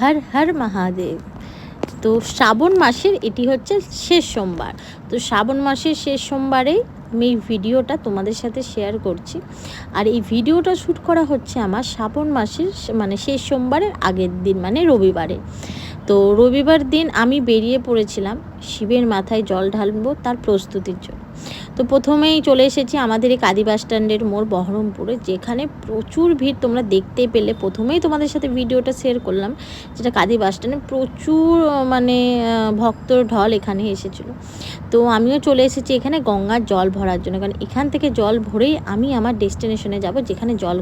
হর হর মহাদেব। তো শ্রাবণ মাসের এটি হচ্ছে শেষ সোমবার। তো শ্রাবণ মাসের শেষ সোমবারেই আমি এই ভিডিওটা তোমাদের সাথে শেয়ার করছি। আর এই ভিডিওটা শ্যুট করা হচ্ছে আমার শ্রাবণ মাসের শেষ সোমবারের আগের দিন, মানে রবিবারে। তো রবিবার দিন আমি বেরিয়ে পড়েছিলাম শিবের মাথায় জল ঢালবো তার প্রস্তুতির জন্য। তো প্রথমেই চলে এসেছি আমাদের এই কাদি বাস স্ট্যান্ডের মোড় বহরমপুরে, যেখানে প্রচুর ভিড় তোমরা দেখতেই পেলে। প্রথমেই তোমাদের সাথে ভিডিওটা শেয়ার করলাম, যেটা কাদি বাস স্ট্যান্ডে প্রচুর ভক্তর ঢল এখানে এসেছিলো। তো আমিও চলে এসেছি এখানে গঙ্গার জল ভরার জন্য, কারণ এখান থেকে জল ভরেই আমি আমার ডেস্টিনেশনে যাব, যেখানে জল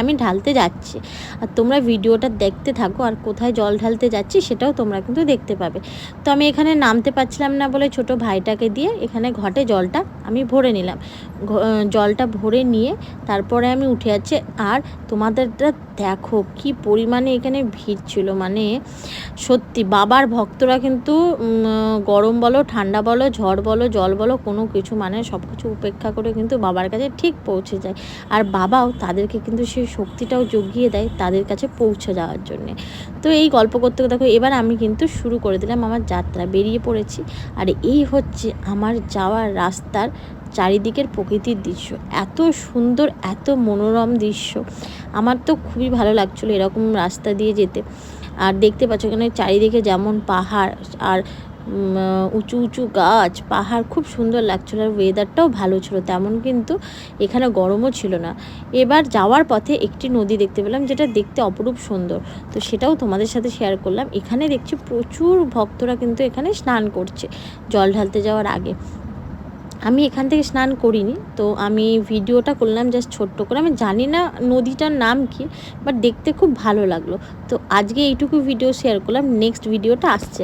আমি ঢালতে যাচ্ছি। আর তোমরা ভিডিওটা দেখতে থাকো, আর কোথায় জল ঢালতে যাচ্ছি সেটাও তোমরা কিন্তু দেখতে পাবে। তো আমি এখানে নামতে পারছিলাম না বলে ছোট ভাইটাকে দিয়ে এখানে ঘটে জলটা আমি ভরে নিলাম। জলটা ভরে নিয়ে তারপরে আমি উঠে যাচ্ছি। আর তোমাদেরটা দেখো কি পরিমাণে এখানে ভিড় ছিল, মানে সত্যি বাবার ভক্তরা কিন্তু গরম বলো, ঠান্ডা বলো, ঝড় বলো, জল বলো, কোনো কিছু সব কিছু উপেক্ষা করে কিন্তু বাবার কাছে ঠিক পৌঁছে যায়। আর বাবাও তাদেরকে কিন্তু সেই শক্তিটাও জুগিয়ে দেয় তাদের কাছে পৌঁছে যাওয়ার জন্যে। তো এই গল্প করতে দেখো এবার আমি কিন্তু শুরু করে দিলাম আমার যাত্রা, বেরিয়ে পড়েছি। আর এই হচ্ছে আমার যাওয়ার রাস্তার চারিদিকের প্রকৃতির দৃশ্য, এত সুন্দর, এত মনোরম দৃশ্য। আমার তো খুবই ভালো লাগছিলো এরকম রাস্তা দিয়ে যেতে। আর দেখতে পাচ্ছ এখানে চারিদিকে যেমন পাহাড় আর উঁচু উঁচু গাছ, পাহাড়, খুব সুন্দর লাগছিলো। আর ওয়েদারটাও ভালো ছিল, তেমন কিন্তু এখানে গরমও ছিল না। এবার যাওয়ার পথে একটি নদী দেখতে পেলাম, যেটা দেখতে অপরূপ সুন্দর। তো সেটাও তোমাদের সাথে শেয়ার করলাম। এখানে দেখছি প্রচুর ভক্তরা কিন্তু এখানে স্নান করছে জল ঢালতে যাওয়ার আগে। আমি এখান থেকে স্নান করিনি, তো আমি ভিডিওটা করলাম জাস্ট ছোট্ট করে। আমি জানি না নদীটার নাম কি, বাট দেখতে খুব ভালো লাগলো। তো আজকে এইটুকু ভিডিও শেয়ার করলাম, নেক্সট ভিডিওটা আসছে।